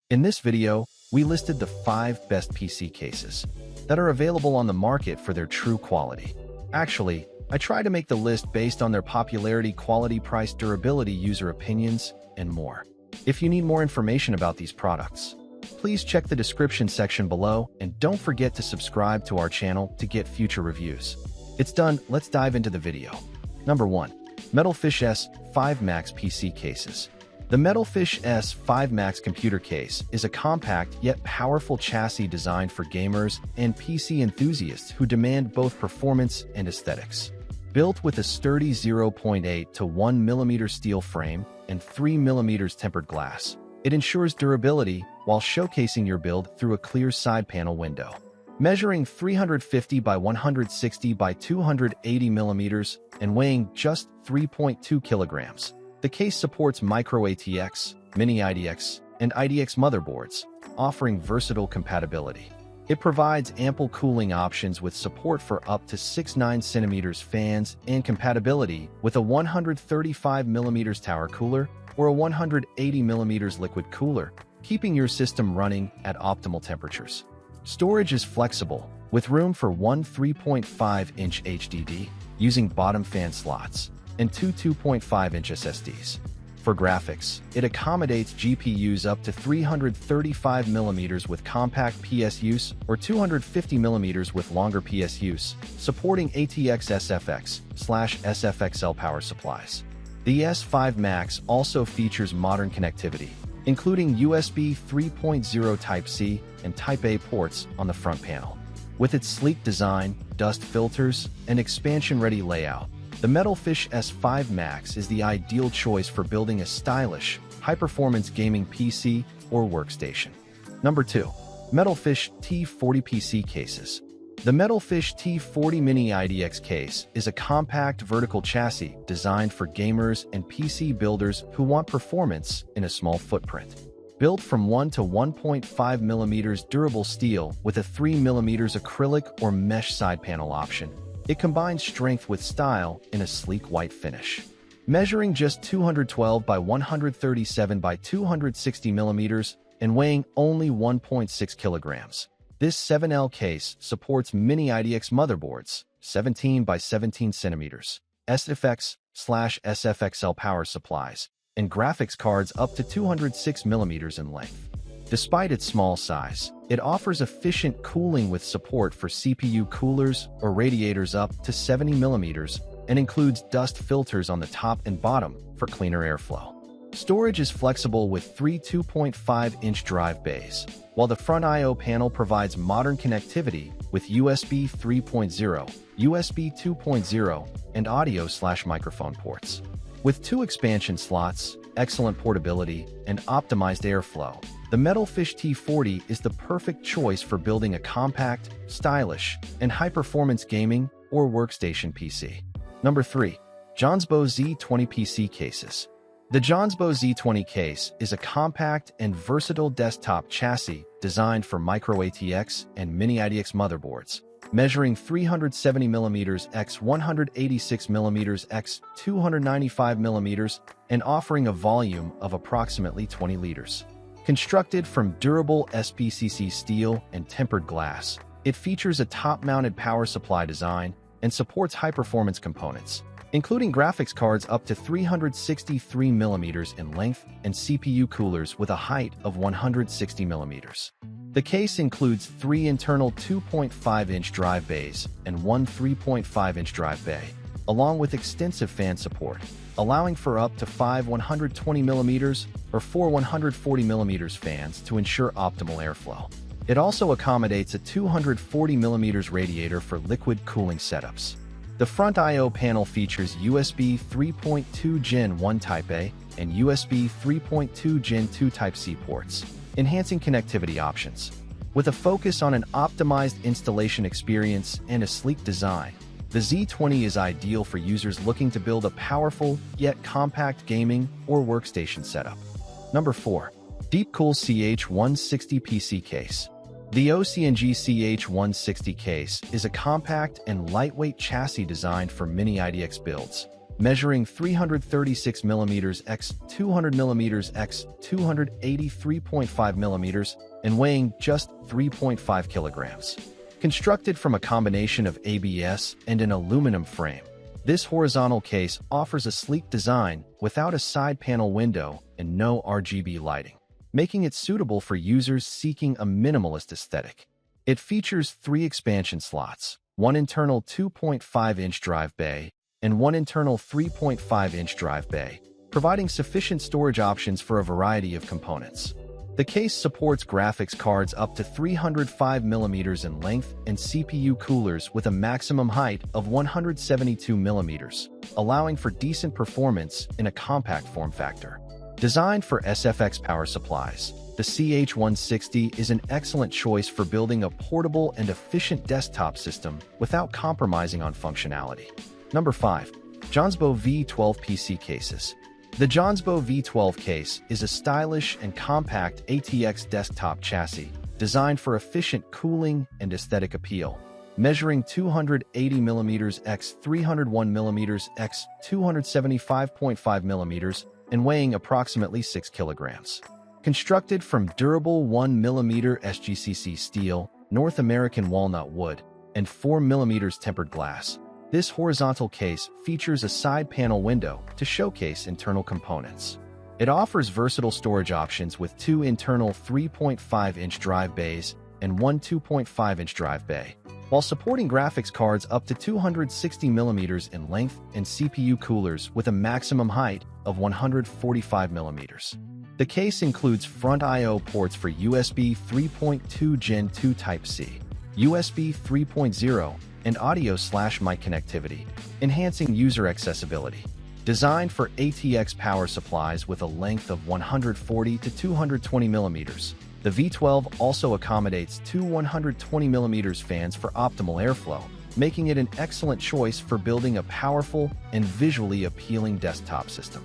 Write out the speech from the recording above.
In this video, we listed the 5 best PC cases that are available on the market for their true quality. Actually, I try to make the list based on their popularity, quality, price, durability, user opinions, and more. If you need more information about these products, please check the description section below and don't forget to subscribe to our channel to get future reviews. It's done, let's dive into the video. Number 1. METALFISH S5 Max PC Cases. The METALFISH S5 Max computer case is a compact yet powerful chassis designed for gamers and PC enthusiasts who demand both performance and aesthetics. Built with a sturdy 0.8 to 1 mm steel frame and 3 mm tempered glass, it ensures durability while showcasing your build through a clear side panel window. Measuring 350 by 160 by 280 mm and weighing just 3.2 kilograms, the case supports micro ATX, mini IDX, and IDX motherboards, offering versatile compatibility. It provides ample cooling options with support for up to 6.9 cm fans and compatibility with a 135 mm tower cooler or a 180 mm liquid cooler, keeping your system running at optimal temperatures. Storage is flexible, with room for one 3.5-inch HDD using bottom fan slots and two 2.5-inch SSDs. For graphics, it accommodates GPUs up to 335 mm with compact PSUs or 250 mm with longer PSUs, supporting ATX SFX/SFXL power supplies. The S5 Max also features modern connectivity, including USB 3.0 Type-C and Type-A ports on the front panel. With its sleek design, dust filters, and expansion-ready layout, the METALFISH S5 Max is the ideal choice for building a stylish, high-performance gaming PC or workstation. Number 2. METALFISH T40 PC Cases. The METALFISH T40 Mini IDX case is a compact vertical chassis designed for gamers and PC builders who want performance in a small footprint. Built from 1 to 1.5 mm durable steel with a 3 mm acrylic or mesh side panel option, it combines strength with style in a sleek white finish. Measuring just 212 by 137 by 260 mm and weighing only 1.6 kilograms, this 7L case supports mini IDX motherboards, 17 by 17 centimeters, SFX/SFXL power supplies, and graphics cards up to 206 mm in length. Despite its small size, it offers efficient cooling with support for CPU coolers or radiators up to 70 mm and includes dust filters on the top and bottom for cleaner airflow. Storage is flexible with 3 2.5-inch drive bays, while the front I/O panel provides modern connectivity with USB 3.0, USB 2.0, and audio/microphone ports. With 2 expansion slots, excellent portability, and optimized airflow, the METALFISH T40 is the perfect choice for building a compact, stylish, and high-performance gaming or workstation PC. Number 3. Jonsbo Z20 PC Cases. The Jonsbo Z20 case is a compact and versatile desktop chassis designed for micro ATX and mini IDX motherboards, measuring 370 mm x 186 mm x 295 mm and offering a volume of approximately 20 liters. Constructed from durable SPCC steel and tempered glass, it features a top-mounted power supply design and supports high-performance components, including graphics cards up to 363 mm in length and CPU coolers with a height of 160 mm. The case includes 3 internal 2.5-inch drive bays and 1 3.5-inch drive bay, along with extensive fan support, allowing for up to 5 120 mm or 4 140 mm fans to ensure optimal airflow. It also accommodates a 240 mm radiator for liquid cooling setups. The front I/O panel features USB 3.2 Gen 1 Type-A and USB 3.2 Gen 2 Type-C ports, enhancing connectivity options. With a focus on an optimized installation experience and a sleek design, the Z20 is ideal for users looking to build a powerful yet compact gaming or workstation setup. Number 4. DEEPCOOL CH160 PC Case. The OCNG CH160 case is a compact and lightweight chassis designed for mini IDX builds, measuring 336mm x 200mm x 283.5mm and weighing just 3.5 kilograms. Constructed from a combination of ABS and an aluminum frame, this horizontal case offers a sleek design without a side panel window and no RGB lighting, making it suitable for users seeking a minimalist aesthetic. It features 3 expansion slots, one internal 2.5-inch drive bay, and one internal 3.5-inch drive bay, providing sufficient storage options for a variety of components. The case supports graphics cards up to 305mm in length and CPU coolers with a maximum height of 172mm, allowing for decent performance in a compact form factor. Designed for SFX power supplies, the CH160 is an excellent choice for building a portable and efficient desktop system without compromising on functionality. Number 5. Jonsbo V12 PC cases. The Jonsbo V12 case is a stylish and compact ATX desktop chassis designed for efficient cooling and aesthetic appeal. Measuring 280mm x 301mm x 275.5mm and weighing approximately 6 kilograms. Constructed from durable 1mm SGCC steel, North American walnut wood, and 4mm tempered glass, this horizontal case features a side panel window to showcase internal components. It offers versatile storage options with 2 internal 3.5-inch drive bays and one 2.5-inch drive bay, while supporting graphics cards up to 260mm in length and CPU coolers with a maximum height of 145mm. The case includes front I/O ports for USB 3.2 Gen 2 Type-C, USB 3.0, and audio/mic connectivity, enhancing user accessibility. Designed for ATX power supplies with a length of 140 to 220mm, the V12 also accommodates 2 120mm fans for optimal airflow, making it an excellent choice for building a powerful and visually appealing desktop system.